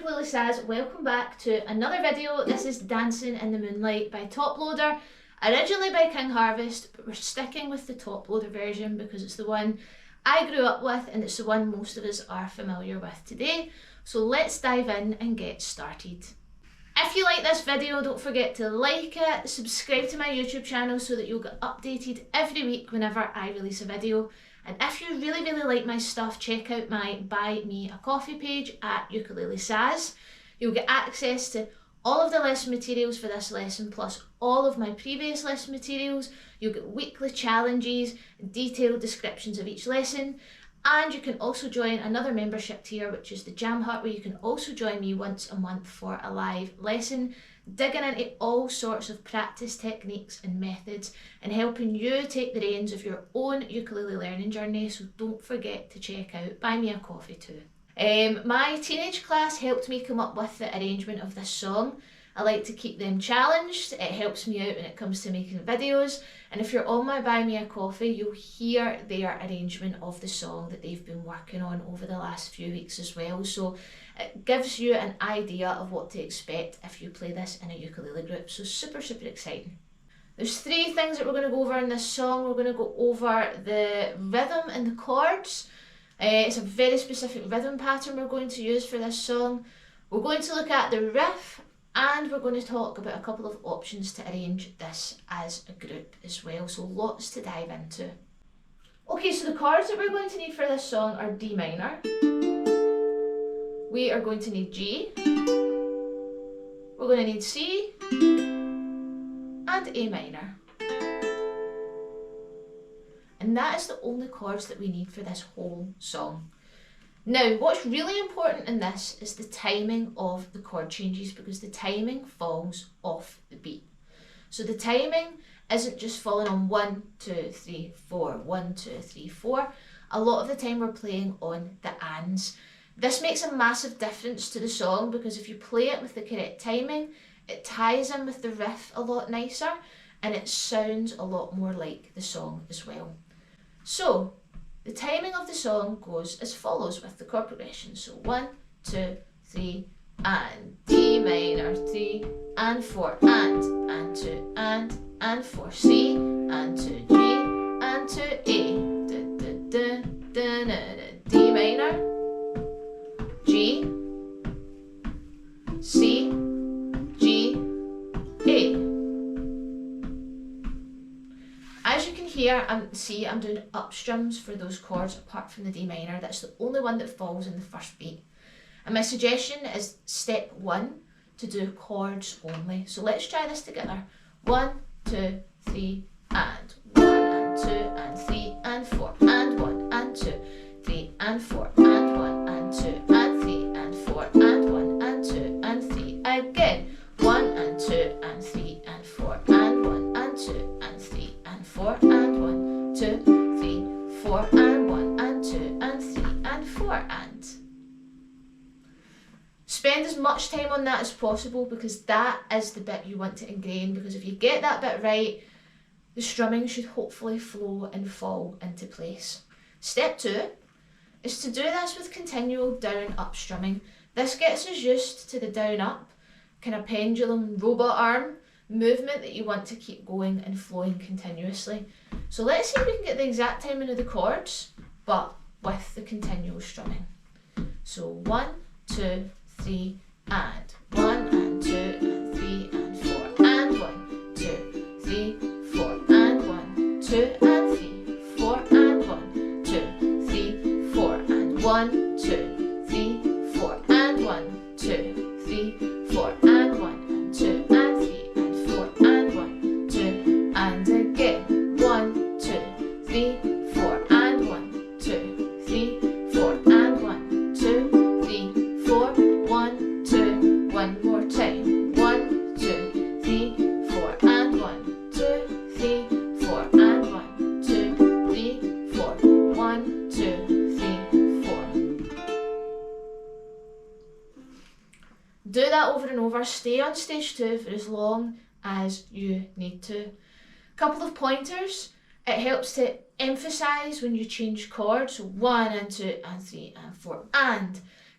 Ukulele Saz, welcome back to another video. This is Dancing in the Moonlight by Toploader, originally by King Harvest, but we're sticking with the Toploader version because it's the one I grew up with and it's the one most of us are familiar with today. So let's dive in and get started. If you like this video, don't forget to like it, subscribe to my YouTube channel so that you'll get updated every week whenever I release a video. And if you really like my stuff, check out my Buy Me a Coffee page at Ukulele Saz. You'll get access to all of the lesson materials for this lesson, plus all of my previous lesson materials. You'll get weekly challenges, detailed descriptions of each lesson, and you can also join another membership tier, which is the Jam Hut, where you can also join me once a month for a live lesson, digging into all sorts of practice techniques and methods and helping you take the reins of your own ukulele learning journey. So don't forget to check out Buy Me a Coffee too. My teenage class helped me come up with the arrangement of this song. I like to keep them challenged. It helps me out when it comes to making videos. And if you're on my Buy Me a Coffee, you'll hear their arrangement of the song that they've been working on over the last few weeks as well. So it gives you an idea of what to expect if you play this in a ukulele group. So super exciting. There's three things that we're going to go over in this song. We're going to go over the rhythm and the chords. It's a very specific rhythm pattern we're going to use for this song. We're going to look at the riff, and we're going to talk about a couple of options to arrange this as a group as well. So lots to dive into. Okay, so the chords that we're going to need for this song are D minor. We are going to need G. We're going to need C and A minor. And that is the only chords that we need for this whole song. Now, what's really important in this is the timing of the chord changes, because the timing falls off the beat. So the timing isn't just falling on 1, 2, 3, 4, 1, 2, 3, 4. A lot of the time we're playing on the ands. This makes a massive difference to the song because if you play it with the correct timing, it ties in with the riff a lot nicer and it sounds a lot more like the song as well. So the timing of the song goes as follows with the chord progression. So 1, 2, 3, and D minor, 3 and 4, and 2, and 4, C, and 2, G, and 2, A, D minor, G, C, G, A. As you can hear and see, I'm doing up strums for those chords apart from the D minor. That's the only one that falls in the first beat. And my suggestion is step 1 to do chords only. So let's try this together. 1, 2, 3, and 1 and 2 and 3 and 4 and 1 and 2, 3 and 4 and 1 and 2 and 3 and 4 and 1 and 2 and 3 again. 1 and 2 and 3 and 4 and 1 and 2 and 3 and 4 and 1, 2, 3, 4 and 1 and 2 and 3 and 4 and. Spend as much time on that as possible because that is the bit you want to ingrain, because if you get that bit right, the strumming should hopefully flow and fall into place. Step 2 is to do this with continual down-up strumming. This gets us used to the down-up, kind of pendulum robot arm movement that you want to keep going and flowing continuously. So let's see if we can get the exact timing of the chords, but with the continual strumming. So 1, 2, 3, and 1 and 2 and 3 and 4 and 1, 2, 3, 4 and 1, 2 and 3, 4 and 1, 2, 3, 4 and 1, 2, 3, 4 and 1, 2, 3, 4 and 1 and 2 and 3 and 4 and 1, 2 and again. 1, 2, 3, 4 and 1, 2, 3, 4 and 1, 2, 3, 4, 1, 2, one more time. 1, 2, 3, 4 and 1, 2, 3, 4 and 1, 2, 3, 4, 1, 2, 3, 4. Do that over and over. Stay on stage 2 for as long as you need to. Couple of pointers. It helps to emphasise when you change chords. So 1 and 2 and 3 and 4 and.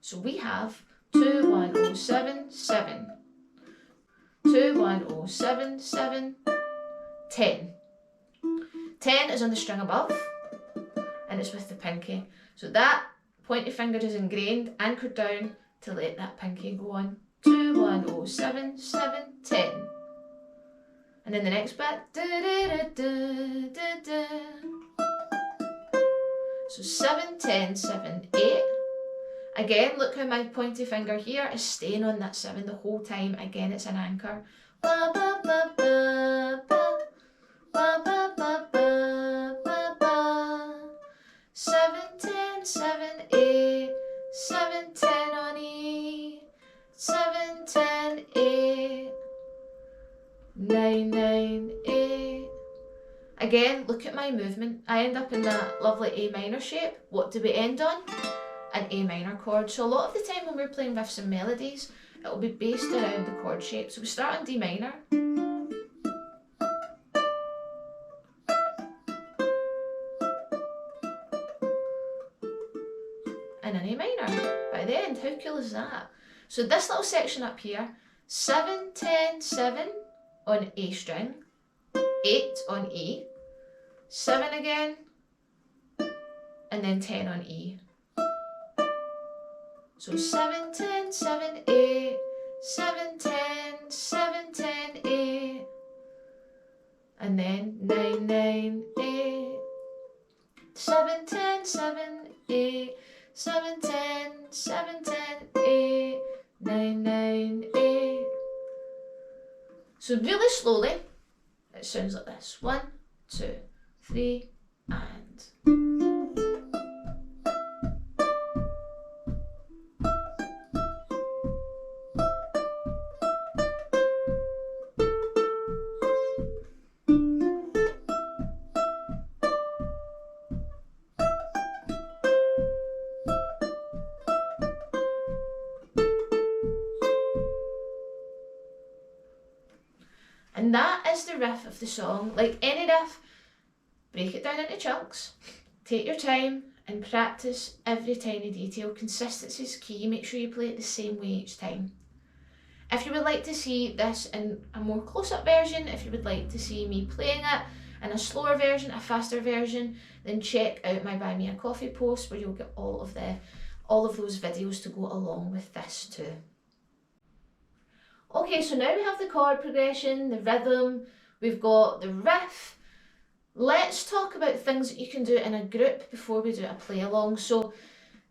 So we have 2, 1, 0, 7, 7. 2, 1, 0, 7, 7, 10. 10 is on the string above, and it's with the pinky. So that pointy finger is ingrained, anchored down to let that pinky go on. 2, 1, 0, 7, 7, 10. And then the next bit. Da, da, da, da, da. So 7, 10, 7, 8. Again, look how my pointy finger here is staying on that 7 the whole time. Again, it's an anchor. Ba, ba, ba, ba, ba. Ba, ba, ba, ba, ba, ba. 7, 10, 7, 8. 7, 10 on E. 7, 10, 8. 9, 9, 8. Again, look at my movement. I end up in that lovely A minor shape. What do we end on? An A minor chord. So a lot of the time when we're playing riffs and melodies, it will be based around the chord shape. So we start on D minor. And an A minor by the end. How cool is that? So this little section up here, 7, 10, 7 on A string, 8 on E, 7 again, and then 10 on E. So 7, 10, 7, 8, 7, 10, 7, 10, 8, and then 9, 9, 8, 7, 10, 7, 8, 7, 10, 7, 10, 8, 9, 9, 8. So really slowly, it sounds like this. 1, 2, 3, and. And that is the riff of the song. Like any riff, break it down into chunks, take your time and practice every tiny detail. Consistency is key. Make sure you play it the same way each time. If you would like to see this in a more close-up version, if you would like to see me playing it in a slower version, a faster version, then check out my Buy Me a Coffee post where you'll get all of those videos to go along with this too. Okay, so now we have the chord progression, the rhythm, we've got the riff. Let's talk about things that you can do in a group before we do a play along. So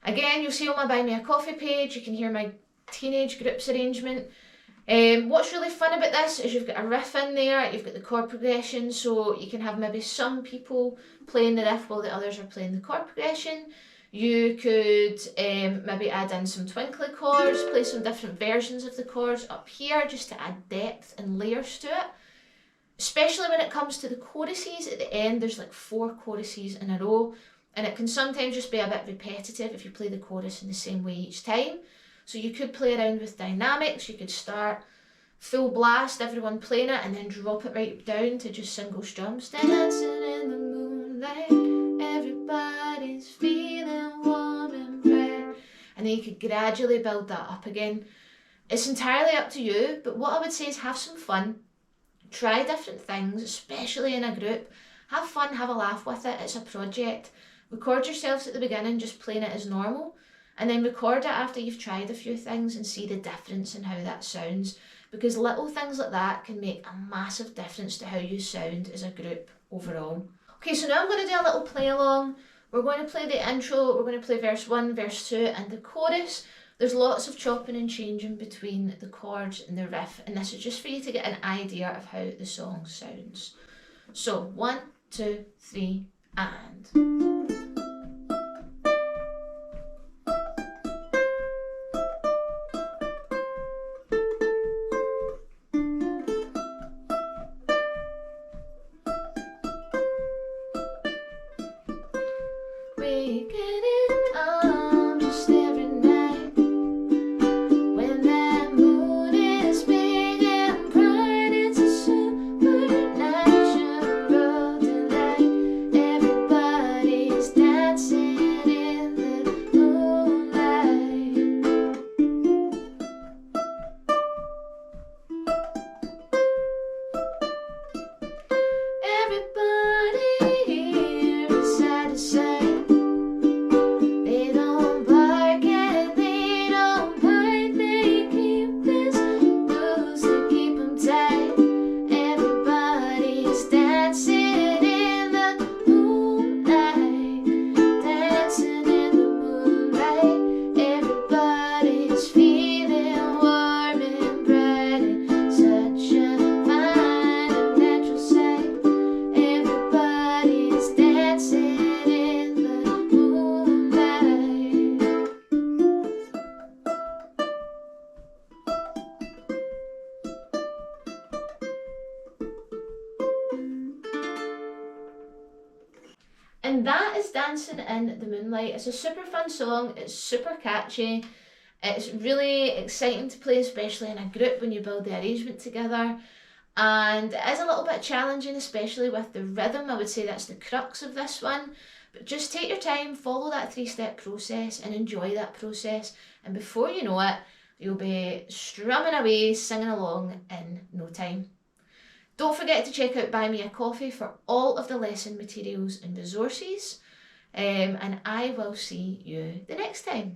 again, you'll see on my Buy Me a Coffee page, you can hear my teenage groups arrangement. What's really fun about this is you've got a riff in there, you've got the chord progression, so you can have maybe some people playing the riff while the others are playing the chord progression. You could maybe add in some twinkly chords, play some different versions of the chords up here just to add depth and layers to it. Especially when it comes to the choruses at the end, there's like 4 choruses in a row, and it can sometimes just be a bit repetitive if you play the chorus in the same way each time. So you could play around with dynamics. You could start full blast, everyone playing it, and then drop it right down to just single strums. Dancing in the moonlight, everybody's feeling warm and bright. And then you could gradually build that up again. It's entirely up to you, but what I would say is have some fun. Try different things, especially in a group. Have fun, have a laugh with it. It's a project. Record yourselves at the beginning just playing it as normal, and then record it after you've tried a few things and see the difference in how that sounds, because little things like that can make a massive difference to how you sound as a group overall. Okay, so now I'm going to do a little play along. We're going to play the intro, we're going to play verse 1, verse 2 and the chorus. There's lots of chopping and changing between the chords and the riff, and this is just for you to get an idea of how the song sounds. So 1, 2, 3 and... Everybody And that is Dancing in the Moonlight. It's a super fun song, it's super catchy, it's really exciting to play, especially in a group when you build the arrangement together. And it is a little bit challenging, especially with the rhythm. I would say that's the crux of this one. But just take your time, follow that 3-step process and enjoy that process. And before you know it, you'll be strumming away, singing along in no time. Don't forget to check out BuyMeCoffee for all of the lesson materials and resources. And I will see you the next time.